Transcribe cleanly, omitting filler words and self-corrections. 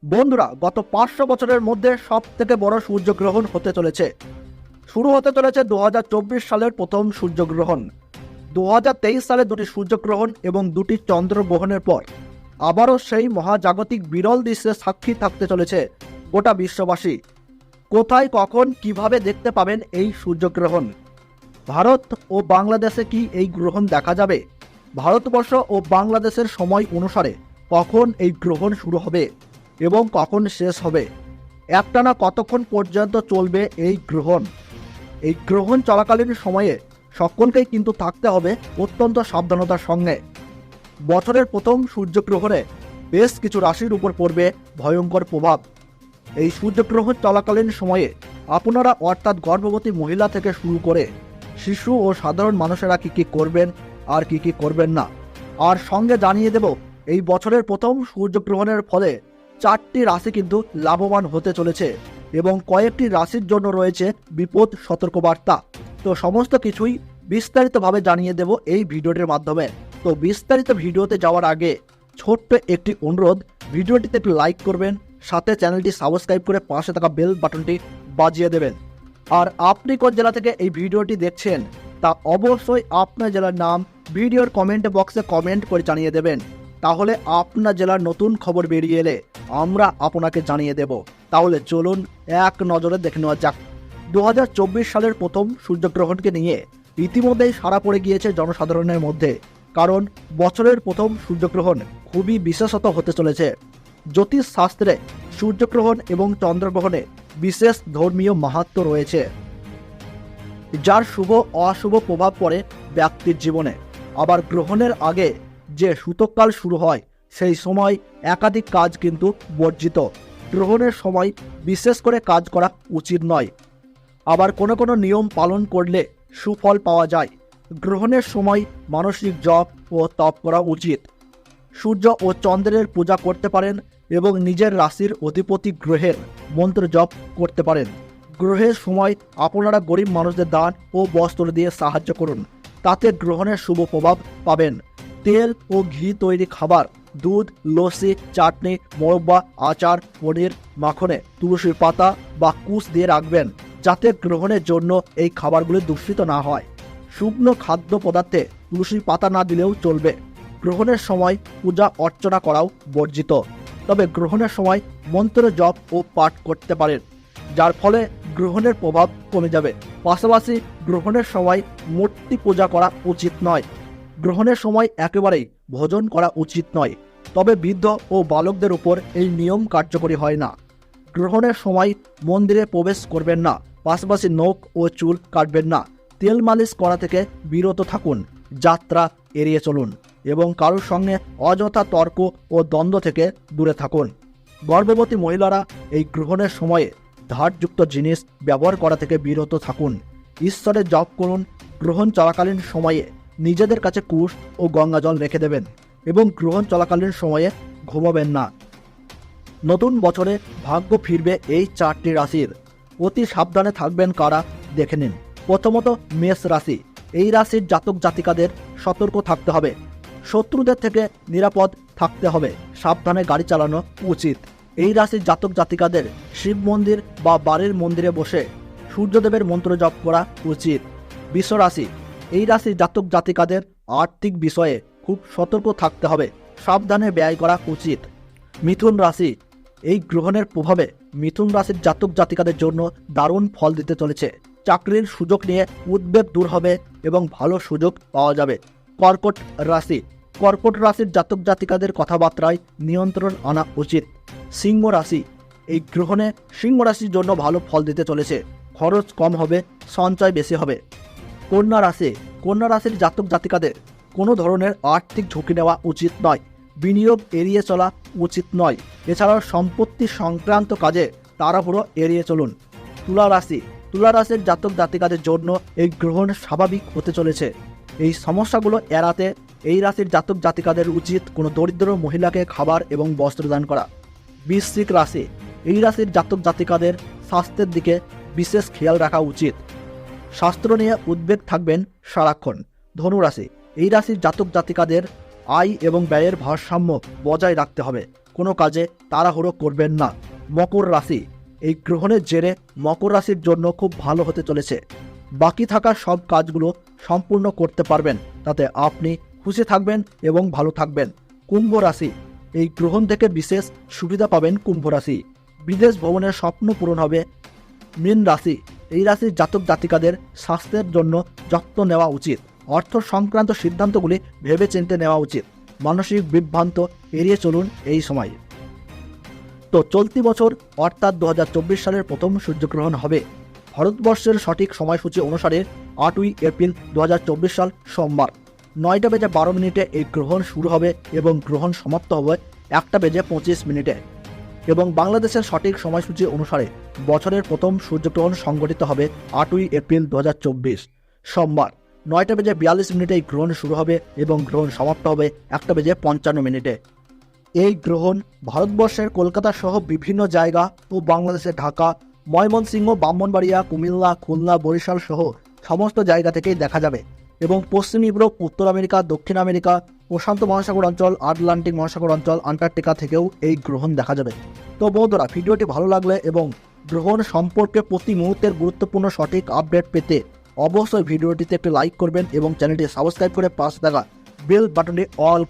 বন্ধুরা, গত 500 বছরের মধ্যে সব থেকে বড় সূর্যগ্রহণ হতে চলেছে। শুরু হতে চলেছে 2024 সালের প্রথম সূর্যগ্রহণ। 2023 সালে দুটি সূর্যগ্রহণ এবং দুটি চন্দ্রগ্রহণের পর আবারও সেই মহাজাগতিক বিরল দৃশ্যের সাক্ষী থাকতে চলেছে গোটা বিশ্ববাসী। কোথায়, কখন, কিভাবে দেখতে পাবেন এই সূর্যগ্রহণ? ভারত ও বাংলাদেশে কি এই গ্রহণ দেখা যাবে? ভারতবর্ষ ও বাংলাদেশের সময় অনুসারে কখন এই গ্রহণ শুরু হবে এবং কখন শেষ হবে? একটানা কতক্ষণ পর্যন্ত চলবে এই গ্রহণ? এই গ্রহণ চলাকালীন সময়ে সকলকেই কিন্তু থাকতে হবে অত্যন্ত সাবধানতার সঙ্গে। বছরের প্রথম সূর্যগ্রহণে বেশ কিছু রাশির উপর পড়বে ভয়ঙ্কর প্রভাব। এই সূর্যগ্রহণ চলাকালীন সময়ে আপনারা অর্থাৎ গর্ভবতী মহিলা থেকে শুরু করে শিশু ও সাধারণ মানুষেরা কি করবেন আর কি করবেন না, আর সঙ্গে জানিয়ে দেব এই বছরের প্রথম সূর্যগ্রহণের ফলে 4টি রাশি কিন্তু লাভবান হতে চলেছে এবং কয়েকটি রাশির জন্য রয়েছে বিপদ সতর্কবার্তা। তো সমস্ত কিছুই বিস্তারিতভাবে জানিয়ে দেব এই ভিডিওটির মাধ্যমে। তো বিস্তারিত ভিডিওতে যাওয়ার আগে ছোট্ট একটি অনুরোধ, ভিডিওটিতে একটু লাইক করবেন, সাথে চ্যানেলটি সাবস্ক্রাইব করে পাশে থাকা বেল বাটনটি বাজিয়ে দেবেন। আর আপনি কোন জেলা থেকে এই ভিডিওটি দেখছেন তা অবশ্যই আপনার জেলার নাম ভিডিওর কমেন্ট বক্সে কমেন্ট করে জানিয়ে দেবেন। তাহলে আপনার জেলার নতুন খবর বেরিয়ে এলে আমরা আপনাকে জানিয়ে দেব। তাহলে চলুন এক নজরে দেখে নেওয়া যাক। 2024 সালের প্রথম সূর্যগ্রহণকে নিয়ে ইতিমধ্যেই সাড়া পড়ে গিয়েছে জনসাধারণের মধ্যে, কারণ বছরের প্রথম সূর্যগ্রহণ খুবই বিশেষত হতে চলেছে। জ্যোতিষ শাস্ত্রে সূর্যগ্রহণ এবং চন্দ্রগ্রহণে বিশেষ ধর্মীয় মাহাত্ম্য রয়েছে, যার শুভ অশুভ প্রভাব পড়ে ব্যক্তির জীবনে। আবার গ্রহণের আগে যে সূতককাল শুরু হয় সেই সময় একাধিক কাজ কিন্তু বর্জিত। গ্রহণের সময় বিশেষ করে কাজ করা উচিত নয়। আবার কোনো কোনো নিয়ম পালন করলে সুফল পাওয়া যায়। গ্রহণের সময় মানসিক জপ ও তপ করা উচিত। সূর্য ও চন্দ্রের পূজা করতে পারেন এবং নিজের রাশির অধিপতি গ্রহের মন্ত্র জপ করতে পারেন। গ্রহের সময় আপনারা গরিব মানুষদের দান ও বস্ত্র দিয়ে সাহায্য করুন, তাতে গ্রহণের শুভ প্রভাব পাবেন। তেল ও ঘি তৈরি খাবার, দুধ, লস্যি, চাটনি, মোরব্বা, আচার, পনির, মাখনে তুলসীর পাতা বা কুশ দিয়ে রাখবেন, যাতে গ্রহণের জন্য এই খাবারগুলি দূষিত না হয়। শুকনো খাদ্য পদার্থে তুলসীর পাতা না দিলেও চলবে। গ্রহণের সময় পূজা অর্চনা করাও বর্জিত, তবে গ্রহণের সময় মন্ত্র জপ ও পাঠ করতে পারেন, যার ফলে গ্রহণের প্রভাব কমে যাবে। পাশাপাশি গ্রহণের সময় মূর্তি পূজা করা উচিত নয়। গ্রহণের সময় একেবারেই ভোজন করা উচিত নয়, তবে বৃদ্ধ ও বালকদের উপর এই নিয়ম কার্যকরী হয় না। গ্রহণের সময় মন্দিরে প্রবেশ করবেন না, পাশাপাশি নখ ও চুল কাটবেন না। তেল মালিশ করা থেকে বিরত থাকুন, যাত্রা এড়িয়ে চলুন এবং কারোর সঙ্গে অযথা তর্ক ও দ্বন্দ্ব থেকে দূরে থাকুন। গর্ভবতী মহিলারা এই গ্রহণের সময়ে ধারযুক্ত জিনিস ব্যবহার করা থেকে বিরত থাকুন। ঈশ্বরের জপ করুন। গ্রহণ চলাকালীন সময়ে নিজেদের কাছে কুশ ও গঙ্গা জল রেখে দেবেন এবং গ্রহণ চলাকালীন সময়ে ঘুমাবেন না। নতুন বছরে ভাগ্য ফিরবে এই 4টি রাশির। অতি সাবধানে থাকবেন কারা, দেখে নিন। প্রথমত মেষ রাশি। এই রাশির জাতক জাতিকাদের সতর্ক থাকতে হবে। শত্রুদের থেকে নিরাপদ থাকতে হবে। সাবধানে গাড়ি চালানো উচিত। এই রাশির জাতক জাতিকাদের শিব মন্দির বা বাড়ির মন্দিরে বসে সূর্যদেবের মন্ত্র জপ করা উচিত। বৃষ রাশি। এই রাশির জাতক জাতিকাদের আর্থিক বিষয়ে খুব সতর্ক থাকতে হবে। সাবধানে ব্যয় করা উচিত। মিথুন রাশি। এই গ্রহণের প্রভাবে মিথুন রাশির জাতক জাতিকাদের জন্য দারুণ ফল দিতে চলেছে। চাকরির সুযোগ নিয়ে উদ্বেগ দূর হবে এবং ভালো সুযোগ পাওয়া যাবে। কর্কট রাশি। কর্কট রাশির জাতক জাতিকাদের কথাবার্তায় নিয়ন্ত্রণ আনা উচিত। সিংহ রাশি। এই গ্রহণে সিংহ রাশির জন্য ভালো ফল দিতে চলেছে। খরচ কম হবে, সঞ্চয় বেশি হবে। কন্যা রাশি। কন্যা রাশির জাতক জাতিকাদের কোনো ধরনের আর্থিক ঝুঁকি নেওয়া উচিত নয়। বিনিয়োগ এড়িয়ে চলা উচিত নয়। এছাড়াও সম্পত্তি সংক্রান্ত কাজে তাড়াহুড়ো এড়িয়ে চলুন। তুলা রাশি। তুলা রাশির জাতক জাতিকাদের জন্য এই গ্রহণ স্বাভাবিক হতে চলেছে। এই সমস্যাগুলো এড়াতে এই রাশির জাতক জাতিকাদের উচিত কোনো দরিদ্র মহিলাকে খাবার এবং বস্ত্র দান করা। বৃশ্চিক রাশি। এই রাশির জাতক জাতিকাদের স্বাস্থ্যের দিকে বিশেষ খেয়াল রাখা উচিত। স্বাস্থ্য নিয়ে উদ্বেগ থাকবেন সারাক্ষণ। ধনু রাশি। এই রাশির জাতক জাতিকাদের আয় এবং ব্যয়ের ভারসাম্য বজায় রাখতে হবে। কোনো কাজে তাড়াহুড়ো করবেন না। মকর রাশি, এই গ্রহণের জেরে মকর রাশির জন্য খুব ভালো হতে চলেছে। বাকি থাকা সব কাজগুলো সম্পূর্ণ করতে পারবেন, তাতে আপনি খুশি থাকবেন এবং ভালো থাকবেন। কুম্ভ রাশি, এই গ্রহণ থেকে বিশেষ সুবিধা পাবেন কুম্ভ রাশি। বিদেশ ভ্রমণের স্বপ্ন পূরণ হবে। মীন রাশি, এই রাশির জাতক জাতিকাদের স্বাস্থ্যের জন্য যত্ন নেওয়া উচিত। অর্থ সংক্রান্ত সিদ্ধান্তগুলি ভেবেচিন্তে নেওয়া উচিত। মানসিক বিভ্রান্ত এড়িয়ে চলুন এই সময়। তো চলতি বছর অর্থাৎ 2024 সালের প্রথম সূর্যগ্রহণ হবে ভারতবর্ষের সঠিক সময়সূচি অনুসারে 8ই এপ্রিল 2024 সাল সোমবার 9:12 এই গ্রহণ শুরু হবে এবং গ্রহণ সমাপ্ত হবে 1:25 এবং বাংলাদেশের সঠিক সময়সূচি অনুসারে বছরের প্রথম সূর্যগ্রহণ সংঘটিত হবে 8ই এপ্রিল 2024 সোমবার 9:42 এই গ্রহণ শুরু হবে এবং গ্রহণ সমাপ্ত হবে 1:55। এই গ্রহণ ভারতবর্ষের কলকাতা সহ বিভিন্ন জায়গা ও বাংলাদেশের ঢাকা, ময়মনসিংহ, ব্রাহ্মণবাড়িয়া, কুমিল্লা, খুলনা, বরিশাল সহ সমস্ত জায়গা থেকেই দেখা যাবে এবং পশ্চিম ইউরোপ, উত্তর আমেরিকা, দক্ষিণ আমেরিকা, প্রশান্ত মহাসাগর অঞ্চল, আটলান্টিক মহাসাগর অঞ্চল, আন্টার্কটিকা থেকেও এই গ্রহণ দেখা যাবে। তো বন্ধুরা, ভিডিওটি ভালো লাগলে এবং গ্রহণ সম্পর্কে প্রতি মুহূর্তের গুরুত্বপূর্ণ সঠিক আপডেট পেতে অবশ্যই ভিডিওটিতে একটি লাইক করবেন এবং চ্যানেলটি সাবস্ক্রাইব করে পাশে থাকা বেল বাটনটি অল